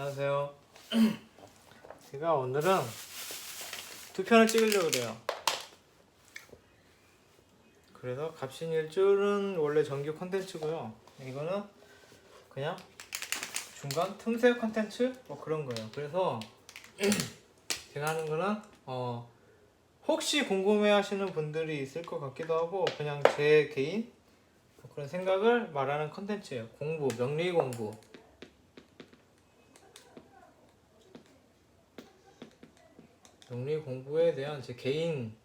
안녕하세요. 제가 오늘은 두 편을 찍으려고 그래요. 그래서 갑신일주는 원래 정규 컨텐츠고요. 이거는 그냥 중간 틈새 컨텐츠 뭐 그런 거예요. 그래서 제가 하는 거는 혹시 궁금해하시는 분들이 있을 것 같기도 하고 그냥 제 개인 그런 생각을 말하는 컨텐츠예요. 공부, 명리 공부. 명리 공부에 대한 제 개인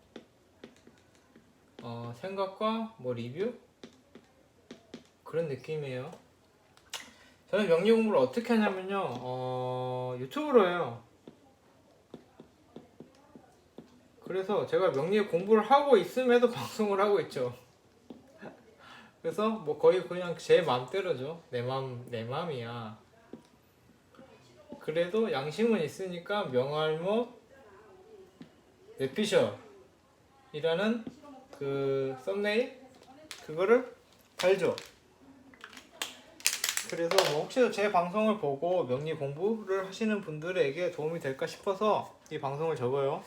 생각과 뭐 리뷰 그런 느낌이에요. 저는 명리 공부를 어떻게 하냐면요, 유튜브로 해요. 그래서 제가 명리 공부를 하고 있음에도 방송을 하고 있죠. 그래서 뭐 거의 그냥 제 맘대로죠. 내 맘이야. 그래도 양심은 있으니까 명알못 뇌피셜이라는 그 썸네일 그거를 달죠. 그래서 뭐 혹시 제 방송을 보고 명리 공부를 하시는 분들에게 도움이 될까 싶어서 이 방송을 찍어요.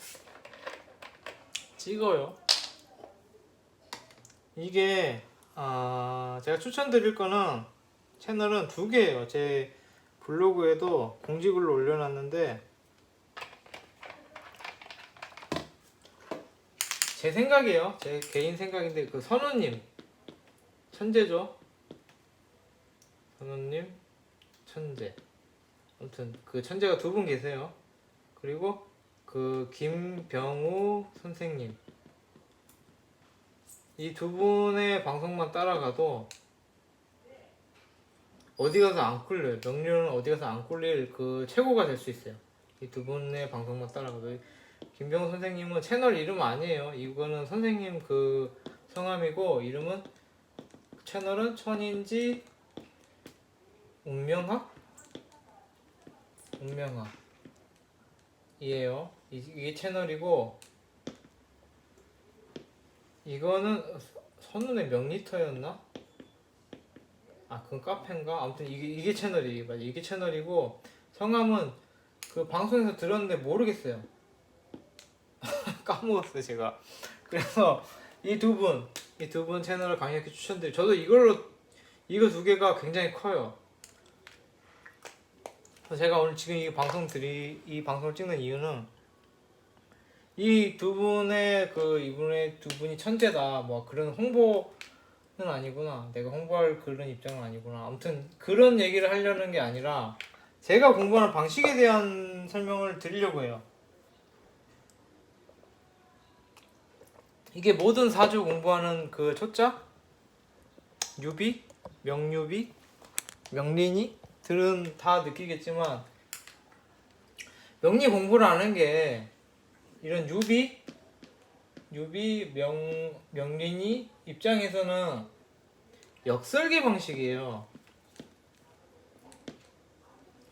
이게 제가 추천드릴 거는 채널은 두 개예요. 제 블로그에도 공지글로 올려놨는데 제 생각이에요. 제 개인 생각인데 그 선우님 천재죠. 선우님 천재. 아무튼 그 천재가 두 분 계세요. 그리고 그 김병우 선생님 이 두 분의 방송만 따라가도 어디 가서 안 꿀려요. 명륜은 어디 가서 안 꿀릴 그 최고가 될 수 있어요. 이 두 분의 방송만 따라가도. 김병우 선생님은 채널 이름 아니에요. 이거는 선생님 그 성함이고 이름은 채널은 천인지 운명학이에요. 이게 채널이고 이거는 선운의 명리터였나? 그건 카페인가? 아무튼 이게 채널이 맞아. 이게 채널이고 성함은 그 방송에서 들었는데 모르겠어요. 까먹었어요 제가. 그래서 이 두 분 채널을 강력히 추천드려요. 저도 이거 두 개가 굉장히 커요. 그래서 제가 오늘 지금 이 방송을 찍는 이유는 이 두 분의 이분의 두 분이 천재다 뭐 그런 홍보는 아니구나. 내가 홍보할 그런 입장은 아니구나. 아무튼 그런 얘기를 하려는 게 아니라 제가 공부하는 방식에 대한 설명을 드리려고 해요. 이게 모든 사주 공부하는 그 초짜 유비, 명유비, 명린이들은 다 느끼겠지만 명리 공부를 하는 게 이런 명린이 입장에서는 역설계 방식이에요.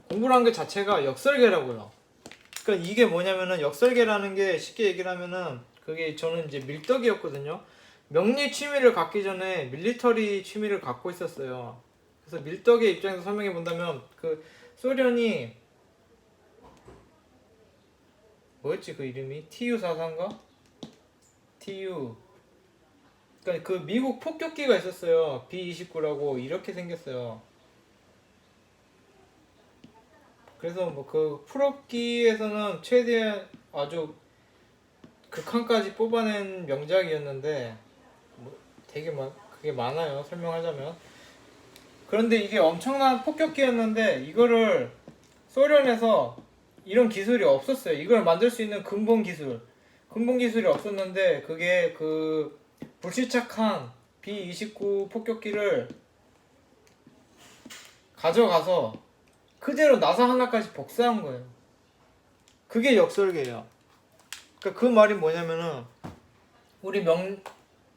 공부를 한 게 자체가 역설계라고요. 그러니까 이게 뭐냐면은 역설계라는 게 쉽게 얘기를 하면은 그게 저는 이제 밀덕이었거든요. 명리 취미를 갖기 전에 밀리터리 취미를 갖고 있었어요. 그래서 밀덕의 입장에서 설명해 본다면 그 소련이 뭐였지 그 이름이? TU-44인가? TU 그러니까 그 미국 폭격기가 있었어요. B-29라고 이렇게 생겼어요. 그래서 뭐 그 풀업기에서는 최대한 아주 극한까지 뽑아낸 명작이었는데 뭐 되게 그게 많아요. 설명하자면. 그런데 이게 엄청난 폭격기였는데 이거를 소련에서 이런 기술이 없었어요. 이걸 만들 수 있는 근본 기술이 없었는데 그게 그 불시착한 B-29 폭격기를 가져가서 그대로 나사 하나까지 복사한 거예요. 그게 역설계예요. 그러니까 그 말이 뭐냐면은 우리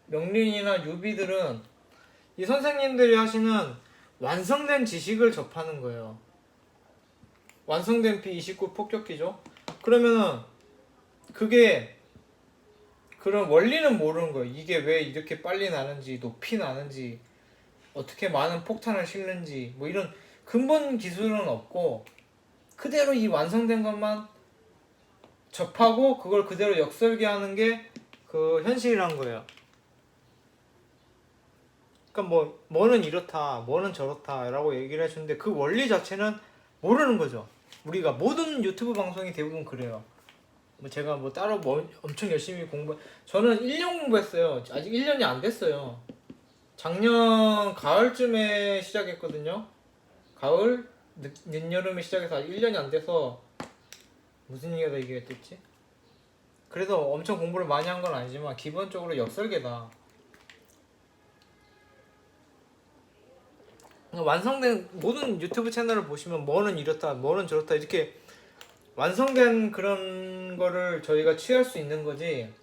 명린이나 유비들은 이 선생님들이 하시는 완성된 지식을 접하는 거예요. 완성된 B-29 폭격기죠. 그러면은 그게 그런 원리는 모르는 거예요. 이게 왜 이렇게 빨리 나는지, 높이 나는지, 어떻게 많은 폭탄을 싣는지 뭐 이런 근본 기술은 없고 그대로 이 완성된 것만 접하고 그걸 그대로 역설계하는 게 그 현실이란 거예요. 그러니까 뭐는 이렇다, 뭐는 저렇다라고 얘기를 해주는데 그 원리 자체는 모르는 거죠. 우리가 모든 유튜브 방송이 대부분 그래요. 제가 따로 엄청 열심히 저는 1년 공부했어요. 아직 1년이 안 됐어요. 작년 가을쯤에 시작했거든요. 가을, 늦여름에 시작해서 아직 1년이 안 돼서 무슨 얘기가 이게 됐지? 그래서 엄청 공부를 많이 한 건 아니지만 기본적으로 역설계다. 완성된 모든 유튜브 채널을 보시면 뭐는 이렇다, 뭐는 저렇다 이렇게 완성된 그런 거를 저희가 취할 수 있는 거지,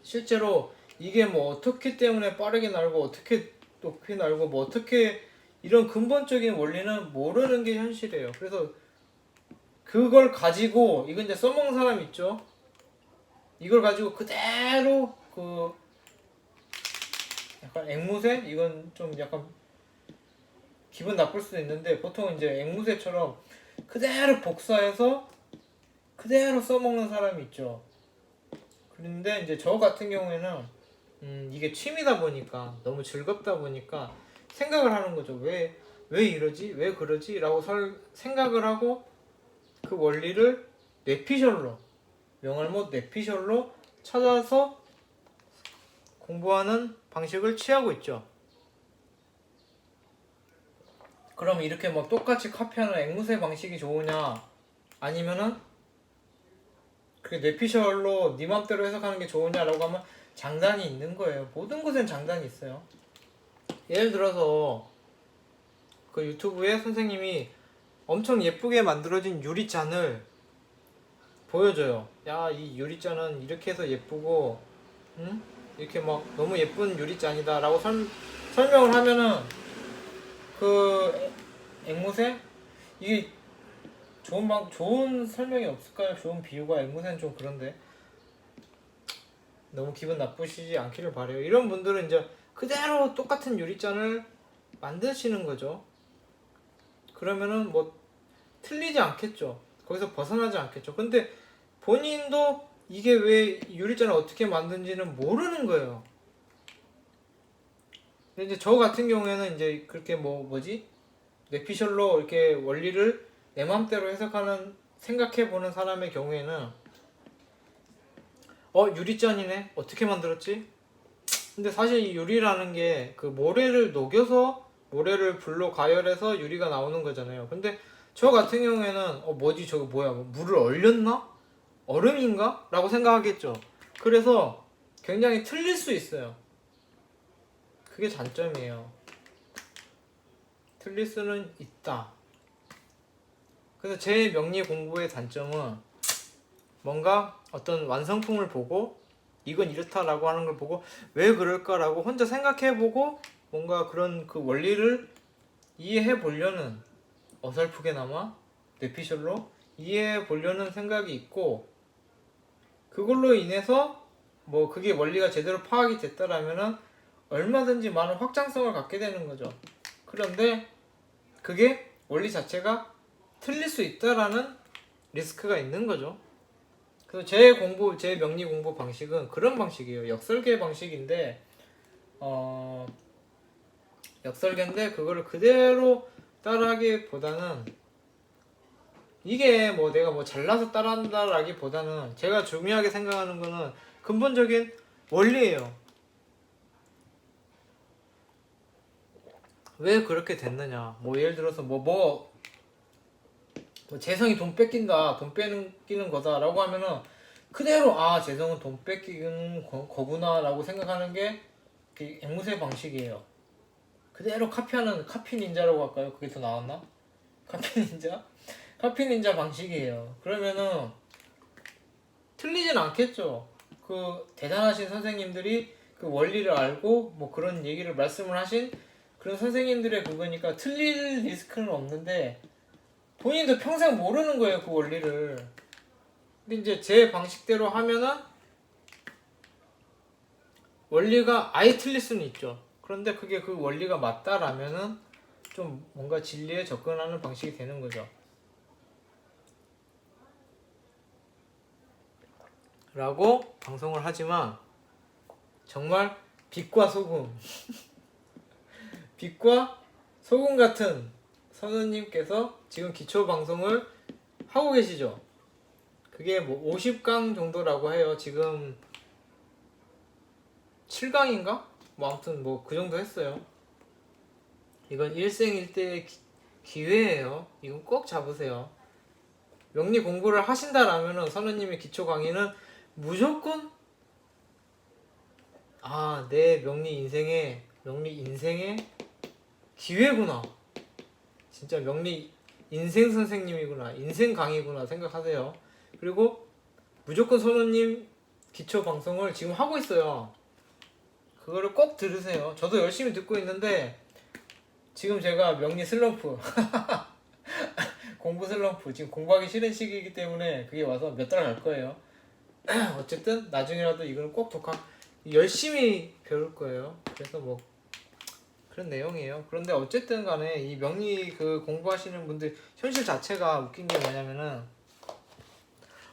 실제로 이게 어떻게 때문에 빠르게 날고 어떻게 높이 날고 어떻게 이런 근본적인 원리는 모르는 게 현실이에요. 그래서 그걸 가지고 이건 이제 써먹는 사람 있죠. 이걸 가지고 그대로 약간 앵무새? 이건 좀 약간 기분 나쁠 수도 있는데 보통 이제 앵무새처럼 그대로 복사해서 그대로 써먹는 사람이 있죠. 그런데 이제 저 같은 경우에는 이게 취미다 보니까 너무 즐겁다 보니까 생각을 하는 거죠. 왜 이러지? 왜 그러지? 라고 생각을 하고 그 원리를 뇌피셜로, 명알못 뇌피셜로 찾아서 공부하는 방식을 취하고 있죠. 그럼 이렇게 똑같이 카피하는 앵무새 방식이 좋으냐, 아니면은 그 뇌피셜로 네 맘대로 해석하는 게 좋으냐라고 하면 장단이 있는 거예요. 모든 것엔 장단이 있어요. 예를 들어서 그 유튜브에 선생님이 엄청 예쁘게 만들어진 유리잔을 보여줘요. 야, 이 유리잔은 이렇게 해서 예쁘고, 응? 이렇게 너무 예쁜 유리잔이다 라고 설명을 하면은 그 앵무새? 이게 좋은 설명이 없을까요? 좋은 비유가. 앵무새는 좀 그런데 너무 기분 나쁘시지 않기를 바래요. 이런 분들은 이제 그대로 똑같은 유리잔을 만드시는 거죠. 그러면은 틀리지 않겠죠. 거기서 벗어나지 않겠죠. 근데 본인도 이게 왜 유리잔을 어떻게 만든지는 모르는 거예요. 근데 이제 저 같은 경우에는 이제 그렇게 뇌피셜로 이렇게 원리를 내 맘대로 생각해보는 사람의 경우에는 유리잔이네? 어떻게 만들었지? 근데 사실 이 유리라는 게 그 모래를 녹여서 모래를 불로 가열해서 유리가 나오는 거잖아요. 근데 저 같은 경우에는 뭐지 저거 뭐야, 물을 얼렸나? 얼음인가? 라고 생각하겠죠. 그래서 굉장히 틀릴 수 있어요. 그게 장점이에요. 틀릴 수는 있다. 그래서 제 명리 공부의 단점은 뭔가 어떤 완성품을 보고 이건 이렇다라고 하는 걸 보고 왜 그럴까라고 혼자 생각해보고 뭔가 그런 그 원리를 이해해 보려는, 어설프게나마 뇌피셜로 이해해 보려는 생각이 있고, 그걸로 인해서 그게 원리가 제대로 파악이 됐다라면은 얼마든지 많은 확장성을 갖게 되는 거죠. 그런데 그게 원리 자체가 틀릴 수 있다라는 리스크가 있는 거죠. 그래서 제 명리 공부 방식은 그런 방식이에요. 역설계 방식인데, 역설계인데 그거를 그대로 따라하기보다는, 이게 내가 잘나서 따라한다라기보다는 제가 중요하게 생각하는 거는 근본적인 원리예요. 왜 그렇게 됐느냐. 예를 들어서 재성이 돈 뺏긴다, 돈 뺏기는 거다라고 하면은 그대로 재성은 돈 뺏기는 거구나 라고 생각하는 게 앵무새 방식이에요. 그대로 카피하는 카피 닌자라고 할까요? 그게 더 나왔나? 카피 닌자? 카피 닌자 방식이에요. 그러면은 틀리진 않겠죠. 그 대단하신 선생님들이 그 원리를 알고 그런 얘기를 말씀을 하신 그런 선생님들의 그거니까 틀릴 리스크는 없는데, 본인도 평생 모르는 거예요, 그 원리를. 근데 이제 제 방식대로 하면은 원리가 아예 틀릴 수는 있죠. 그런데 그게 그 원리가 맞다라면은 좀 뭔가 진리에 접근하는 방식이 되는 거죠. 라고 방송을 하지만 정말 빛과 소금 빛과 소금 같은 선우님께서 지금 기초 방송을 하고 계시죠. 그게 뭐 50강 정도라고 해요. 지금 7강인가? 뭐 아무튼 뭐 그 정도 했어요. 이건 일생일대의 기회예요. 이건 꼭 잡으세요. 명리 공부를 하신다라면은 선우님의 기초 강의는 무조건 내 명리 인생의 기회구나. 진짜 명리 인생 선생님이구나. 인생 강의구나 생각하세요. 그리고 무조건 선우님 기초 방송을 지금 하고 있어요. 그거를 꼭 들으세요. 저도 열심히 듣고 있는데 지금 제가 명리 슬럼프 공부 슬럼프 지금 공부하기 싫은 시기이기 때문에 그게 와서 몇 달 갈 거예요. 어쨌든 나중에라도 이거는 꼭 열심히 배울 거예요. 그래서 뭐 그런 내용이에요. 그런데 어쨌든 간에 이 명리 그 공부하시는 분들 현실 자체가 웃긴 게 뭐냐면은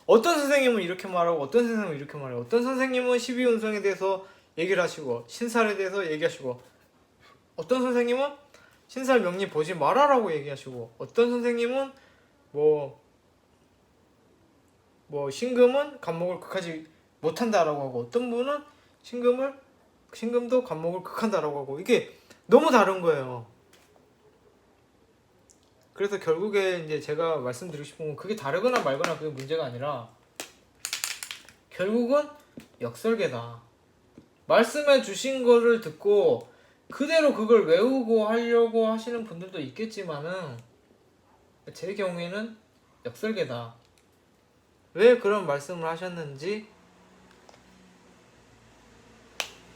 어떤 선생님은 이렇게 말하고 어떤 선생님은 이렇게 말해요. 어떤 선생님은 12운성에 대해서 얘기를 하시고 신살에 대해서 얘기하시고 어떤 선생님은 신살 명리 보지 말아라고 얘기하시고 어떤 선생님은 뭐 신금은 간목을 극하지 못한다라고 하고 어떤 분은 신금도 간목을 극한다라고 하고 이게 너무 다른 거예요. 그래서 결국에 이제 제가 말씀드리고 싶은 건 그게 다르거나 말거나 그게 문제가 아니라 결국은 역설계다. 말씀해 주신 거를 듣고 그대로 그걸 외우고 하려고 하시는 분들도 있겠지만은 제 경우에는 역설계다. 왜 그런 말씀을 하셨는지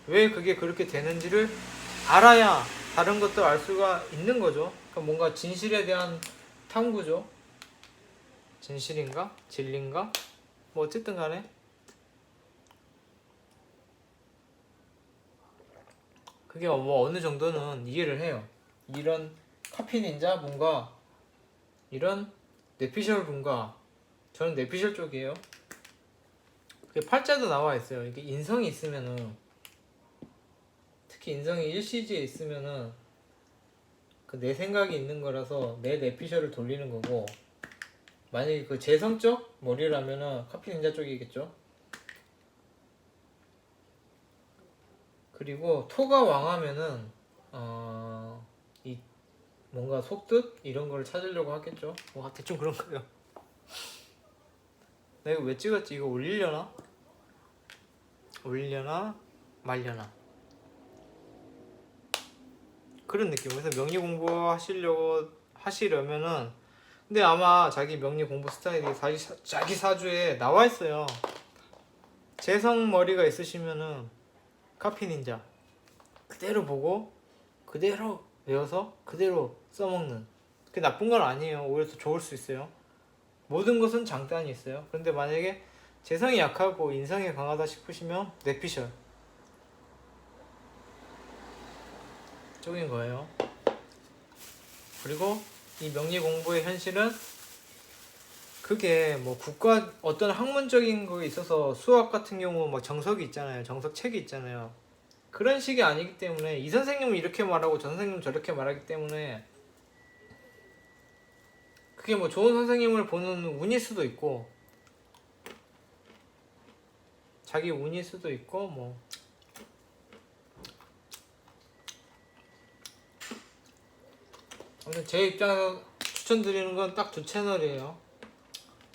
왜 그게 그렇게 되는지를 알아야 다른 것도 알 수가 있는 거죠. 그러니까 뭔가 진실에 대한 탐구죠. 진실인가? 진리인가? 뭐 어쨌든 간에 그게 뭐 어느 정도는 이해를 해요. 이런 카피닌자 분과 이런 뇌피셜 분과 저는 뇌피셜 쪽이에요. 그게 팔자도 나와 있어요. 이게 인성이 있으면은 특히 인성이 1CG에 있으면은 그 내 생각이 있는 거라서 내 뇌피셜을 돌리는 거고 만약에 그 재성적 머리라면은 카피닌자 쪽이겠죠. 그리고 토가 왕하면은 이 뭔가 속뜻 이런 걸 찾으려고 하겠죠. 뭐 대충 그런 거예요. 내가 왜 찍었지? 이거 올리려나 말려나 그런 느낌. 그래서 명리 하시려면은 근데 아마 자기 명리 공부 스타일이 자기 사주에 나와 있어요. 재성 머리가 있으시면은 카피 닌자 그대로 보고 그대로 외워서 그대로 써먹는 그게 나쁜 건 아니에요. 오히려 더 좋을 수 있어요. 모든 것은 장단이 있어요. 그런데 만약에 재성이 약하고 인성이 강하다 싶으시면 뇌피셜 쪽인 거예요. 그리고 이 명리 공부의 현실은 그게 뭐 국가 어떤 학문적인 거에 있어서 수학 같은 경우 막 정석이 있잖아요. 정석 책이 있잖아요. 그런 식이 아니기 때문에 이 선생님은 이렇게 말하고 저 선생님은 저렇게 말하기 때문에 그게 뭐 좋은 선생님을 보는 운일 수도 있고 자기 운일 수도 있고 뭐 아무튼 제 입장에서 추천드리는 건 딱 두 채널이에요.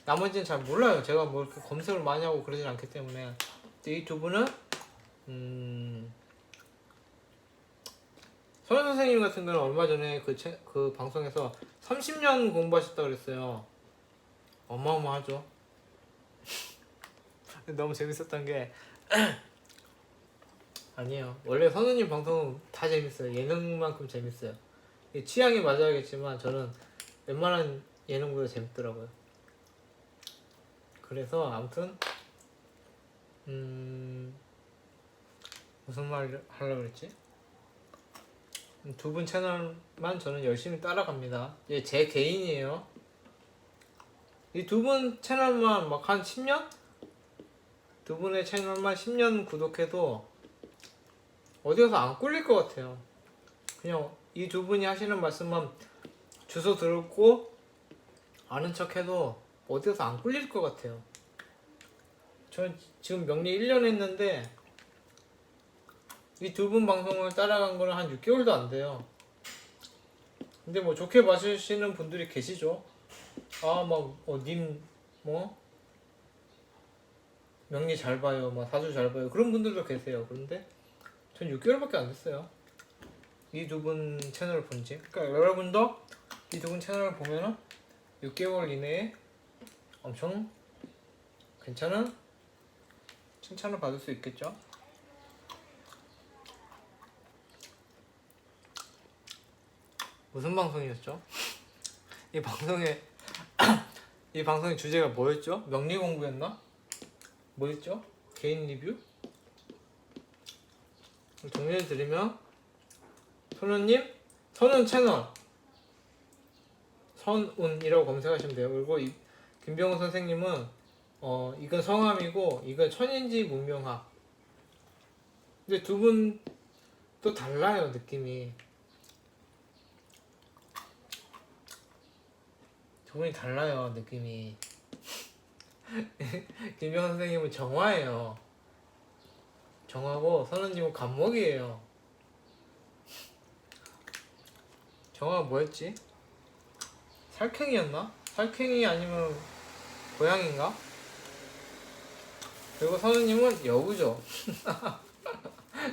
나머지는 잘 몰라요. 제가 뭐 이렇게 검색을 많이 하고 그러진 않기 때문에 이 두 분은 서현 선생님 같은 경우는 얼마 전에 그 방송에서 30년 공부하셨다고 그랬어요. 어마어마하죠. 너무 재밌었던 게 아니에요. 원래 선우님 방송은 다 재밌어요. 예능만큼 재밌어요. 취향이 맞아야겠지만 저는 웬만한 예능보다 재밌더라고요. 그래서 아무튼 무슨 말 하려고 그랬지? 두 분 채널만 저는 열심히 따라갑니다. 제 개인이에요. 이 두 분 채널만 막 한 10년? 두 분의 채널만 10년 구독해도 어디 가서 안 꿀릴 것 같아요. 그냥 이 두 분이 하시는 말씀만 주워 들고 아는 척 해도 어디 가서 안 꿀릴 것 같아요. 저 지금 명리 1년 했는데 이 두 분 방송을 따라간 거는 한 6개월도 안 돼요. 근데 뭐 좋게 봐주시는 분들이 계시죠. 명리 잘 봐요, 사주 잘 봐요, 그런 분들도 계세요. 그런데 전 6개월밖에 안 됐어요. 이 두 분 채널을 본지. 그러니까 여러분도 이 두 분 채널을 보면은 6개월 이내에 엄청 괜찮은 칭찬을 받을 수 있겠죠. 무슨 방송이었죠? 이 방송의 이 방송의 주제가 뭐였죠? 명리 공부였나? 뭐였죠? 개인 리뷰? 정리해 드리면 선우님, 선운 채널 선운이라고 검색하시면 돼요. 그리고 김병호 선생님은 이건 성함이고 이건 천인지 문명학. 근데 두 분 또 달라요, 느낌이. 두 분이 달라요, 느낌이. 김병호 선생님은 정화예요. 정화고 선우님은 간목이에요. 정화가 뭐였지? 살쾡이였나? 살쾡이 아니면 고양인가? 그리고 선우님은 여우죠.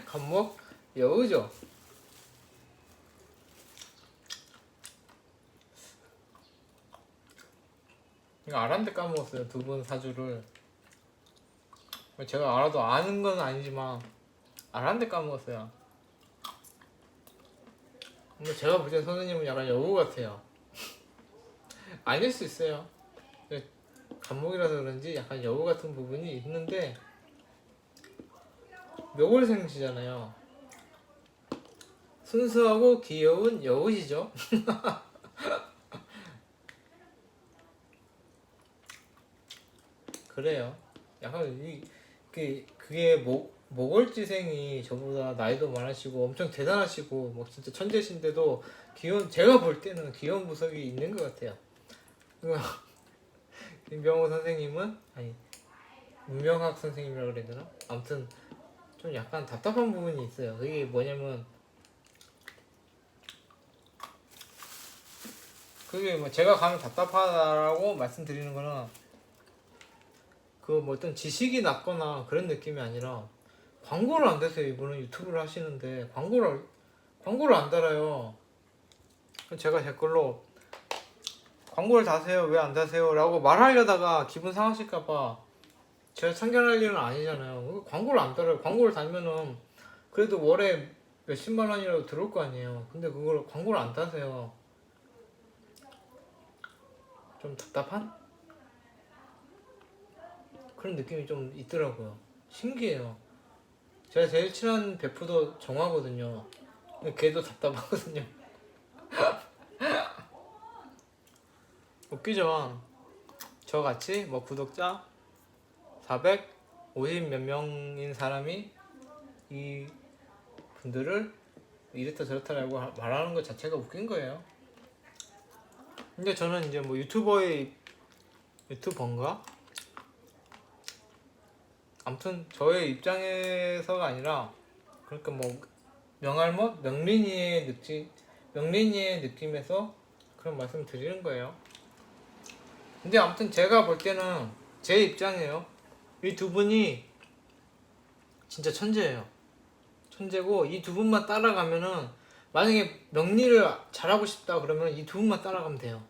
간목 여우죠. 이거 알았는데 까먹었어요, 두 분 사주를. 제가 알아도 아는 건 아니지만 알았는데 까먹었어요. 근데 제가 볼 때 선생님은 약간 여우 같아요. 아닐 수 있어요. 간목이라서 그런지 약간 여우 같은 부분이 있는데 묘골생시잖아요. 순수하고 귀여운 여우시죠. 그래요. 약간 그게 모골지생이 저보다 나이도 많으시고 엄청 대단하시고 뭐 진짜 천재신데도 제가 볼 때는 귀여운 구석이 있는 것 같아요. 김병호 선생님은 문명학 선생님이라고 그래야 되나? 아무튼 좀 약간 답답한 부분이 있어요. 그게 뭐냐면 그게 뭐 제가 가면 답답하다라고 말씀드리는 거는 어떤 지식이 낮거나 그런 느낌이 아니라 광고를 안 대세요. 이분은 유튜브를 하시는데 광고를 안 달아요. 제가 댓글로 광고를 다세요, 왜 안 다세요? 라고 말하려다가 기분 상하실까봐 제가 참견할 일은 아니잖아요. 광고를 안 달아요. 광고를 달면은 그래도 월에 몇십만 원이라도 들어올 거 아니에요. 근데 그걸 광고를 안 다세요. 좀 답답한? 그런 느낌이 좀 있더라고요. 신기해요. 제가 제일 친한 베프도 정화거든요. 근데 걔도 답답하거든요. 웃기죠? 저같이 구독자 450 몇 명인 사람이 이 분들을 이랬다 저랬다라고 말하는 것 자체가 웃긴 거예요. 근데 저는 이제 유튜버인가? 아무튼 저의 입장에서가 아니라 그러니까 명할못 명린이의 느낌에서 그런 말씀 드리는 거예요. 근데 아무튼 제가 볼 때는 제 입장이에요. 이 두 분이 진짜 천재예요. 천재고 이 두 분만 따라가면은 만약에 명리를 잘하고 싶다 그러면 이 두 분만 따라가면 돼요.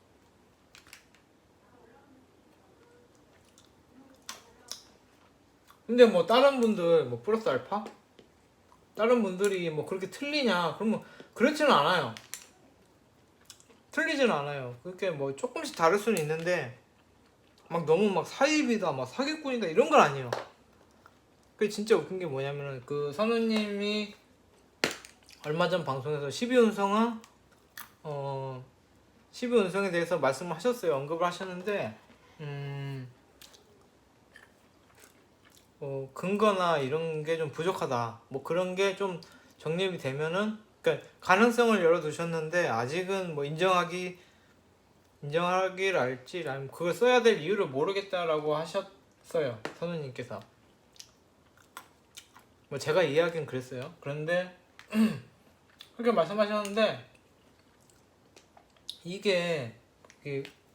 근데 다른 분들 플러스 알파? 다른 분들이 그렇게 틀리냐? 그러면 그렇지는 않아요. 틀리지는 않아요. 그렇게 조금씩 다를 수는 있는데 너무 사입이다, 사기꾼이다 이런 건 아니에요. 그게 진짜 웃긴 게 뭐냐면은 그 선우님이 얼마 전 방송에서 12운성은 12운성에 대해서 말씀을 하셨어요. 언급을 하셨는데 근거나 이런 게 좀 부족하다. 뭐 그런 게 좀 정립이 되면은, 그러니까 가능성을 열어두셨는데 아직은 뭐 인정하기를 알지, 아니면 그걸 써야 될 이유를 모르겠다라고 하셨어요, 선우님께서. 뭐 제가 이해하기는 그랬어요. 그런데 그렇게 말씀하셨는데 이게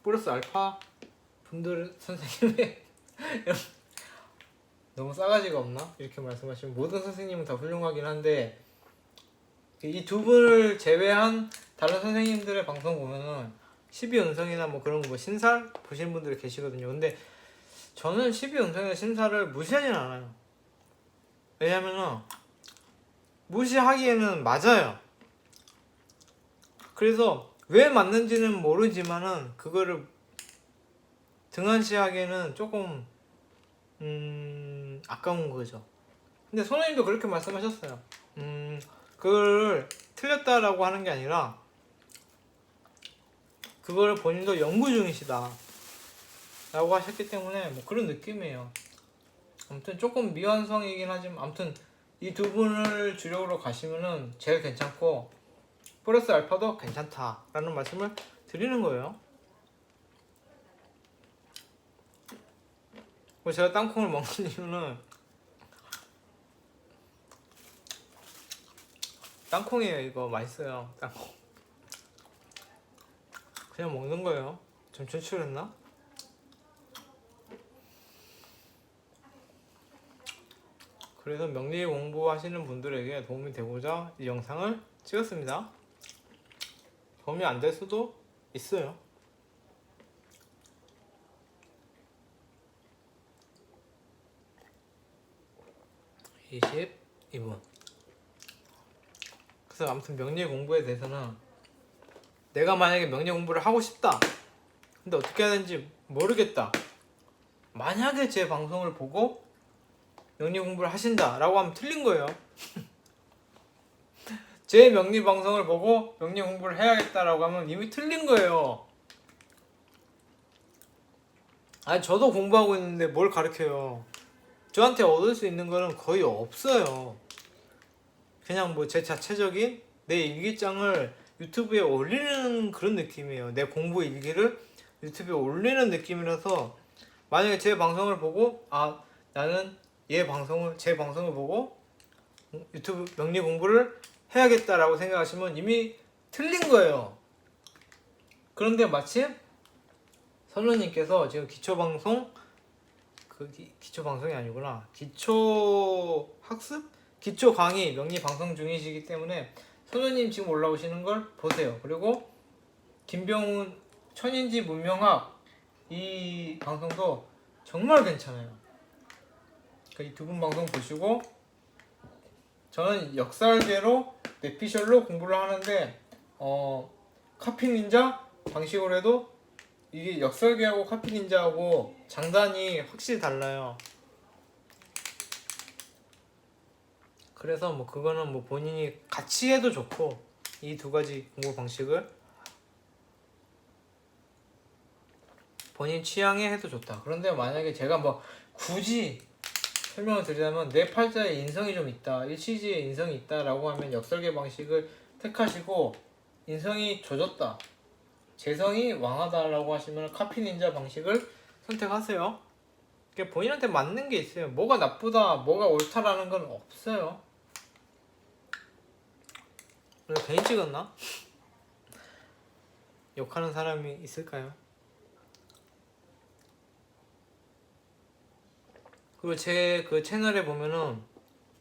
플러스 알파 분들 선생님의 너무 싸가지가 없나? 이렇게 말씀하시면 모든 선생님은 다 훌륭하긴 한데 이 두 분을 제외한 다른 선생님들의 방송 보면은 12음성이나 뭐 그런 거 뭐 신살 보시는 분들이 계시거든요. 근데 저는 12음성이나 신살을 무시하진 않아요. 왜냐면은 무시하기에는 맞아요. 그래서 왜 맞는지는 모르지만은 그거를 등한시하기에는 조금 아까운 거죠. 근데 선생님도 그렇게 말씀하셨어요. 그걸 틀렸다라고 하는 게 아니라 그걸 본인도 연구 중이시다 라고 하셨기 때문에 뭐 그런 느낌이에요. 아무튼 조금 미완성이긴 하지만 아무튼 이 두 분을 주력으로 가시면은 제일 괜찮고 플러스 알파도 괜찮다라는 말씀을 드리는 거예요. 제가 땅콩을 먹는 이유는 땅콩이에요. 이거 맛있어요. 땅콩 그냥 먹는 거예요. 좀 추출했나? 그래서 명리 공부하시는 분들에게 도움이 되고자 이 영상을 찍었습니다. 도움이 안 될 수도 있어요. 이 22분. 그래서 아무튼 명리 공부에 대해서는 내가 만약에 명리 공부를 하고 싶다. 근데 어떻게 해야 되는지 모르겠다. 만약에 제 방송을 보고 명리 공부를 하신다 라고 하면 틀린 거예요. 제 명리 방송을 보고 명리 공부를 해야겠다라고 하면 이미 틀린 거예요. 아니 저도 공부하고 있는데 뭘 가르쳐요. 저한테 얻을 수 있는 거는 거의 없어요. 그냥 뭐 제 자체적인 내 일기장을 유튜브에 올리는 그런 느낌이에요. 내 공부 일기를 유튜브에 올리는 느낌이라서 만약에 제 방송을 보고 나는 제 방송을 보고 유튜브 명리 공부를 해야겠다라고 생각하시면 이미 틀린 거예요. 그런데 마침 선우님께서 지금 기초방송이 아니구나. 기초학습? 기초강의 명리 방송 중이시기 때문에 선우님 지금 올라오시는 걸 보세요. 그리고 김병훈 천인지 문명학 이 방송도 정말 괜찮아요. 이 두 분 방송 보시고 저는 역설계로 내피셜로 공부를 하는데 카피닌자 방식으로 해도 이게 역설계하고 카피닌자하고 장단이 확실히 달라요. 그래서 뭐 그거는 뭐 본인이 같이 해도 좋고 이 두 가지 공부 방식을 본인 취향에 해도 좋다. 그런데 만약에 제가 뭐 굳이 설명을 드리자면 내 팔자에 인성이 좀 있다, 일치지에 인성이 있다라고 하면 역설계 방식을 택하시고 인성이 젖었다, 재성이 왕하다라고 하시면 카피닌자 방식을 선택하세요. 그게 본인한테 맞는 게 있어요. 뭐가 나쁘다, 뭐가 옳다라는 건 없어요. 괜히 찍었나? 욕하는 사람이 있을까요? 그리고 제 그 채널에 보면은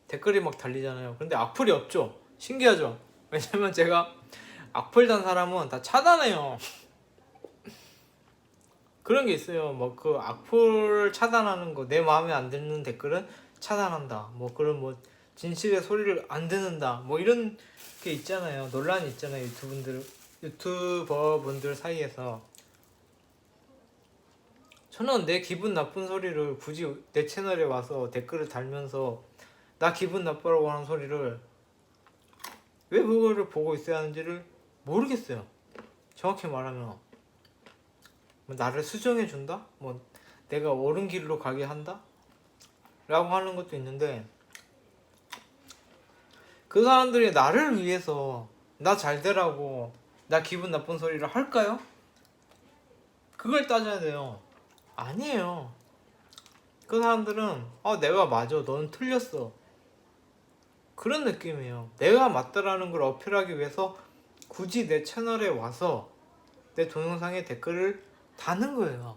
댓글이 막 달리잖아요. 근데 악플이 없죠? 신기하죠? 왜냐면 제가 악플 단 사람은 다 차단해요. 그런 게 있어요. 뭐 그 악플 차단하는 거, 내 마음에 안 드는 댓글은 차단한다. 뭐 그런 뭐 진실의 소리를 안 듣는다. 뭐 이런 게 있잖아요. 논란이 있잖아요. 유튜버분들 사이에서. 저는 내 기분 나쁜 소리를 굳이 내 채널에 와서 댓글을 달면서 나 기분 나쁘라고 하는 소리를 왜 그거를 보고 있어야 하는지를 모르겠어요. 정확히 말하면 뭐 나를 수정해 준다? 뭐 내가 옳은 길로 가게 한다? 라고 하는 것도 있는데, 그 사람들이 나를 위해서 나 잘 되라고 나 기분 나쁜 소리를 할까요? 그걸 따져야 돼요. 아니에요. 그 사람들은 내가 맞아, 너는 틀렸어, 그런 느낌이에요. 내가 맞다라는 걸 어필하기 위해서 굳이 내 채널에 와서 내 동영상에 댓글을 다는 거예요.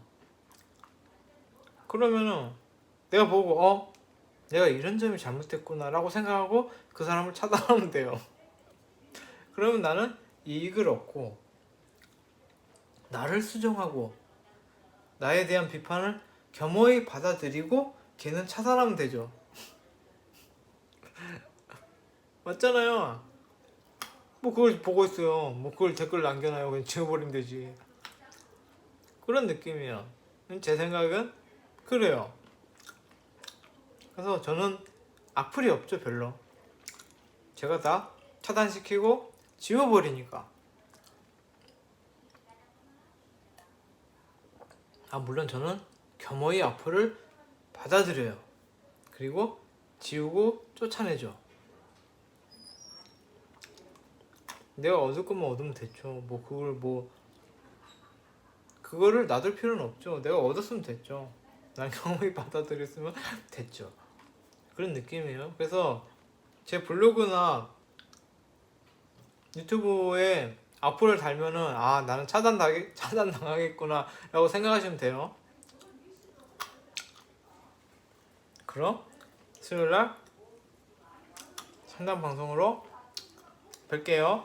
그러면은 내가 보고 내가 이런 점이 잘못됐구나 라고 생각하고 그 사람을 차단하면 돼요. 그러면 나는 이익을 얻고 나를 수정하고 나에 대한 비판을 겸허히 받아들이고 걔는 차단하면 되죠. 맞잖아요. 뭐 그걸 보고 있어요. 뭐 그걸 댓글 남겨놔요. 그냥 지워버리면 되지. 그런 느낌이에요. 제 생각은 그래요. 그래서 저는 악플이 없죠, 별로. 제가 다 차단시키고 지워버리니까. 물론 저는 겸허히 악플을 받아들여요. 그리고 지우고 쫓아내죠. 내가 얻을 거면 얻으면 됐죠. 그거를 놔둘 필요는 없죠. 내가 얻었으면 됐죠. 난 겸허히 받아들였으면 됐죠. 그런 느낌이에요. 그래서 제 블로그나 유튜브에 악플을 달면은 나는 차단당하겠구나 라고 생각하시면 돼요. 그럼 수요일날 상담 방송으로 뵐게요.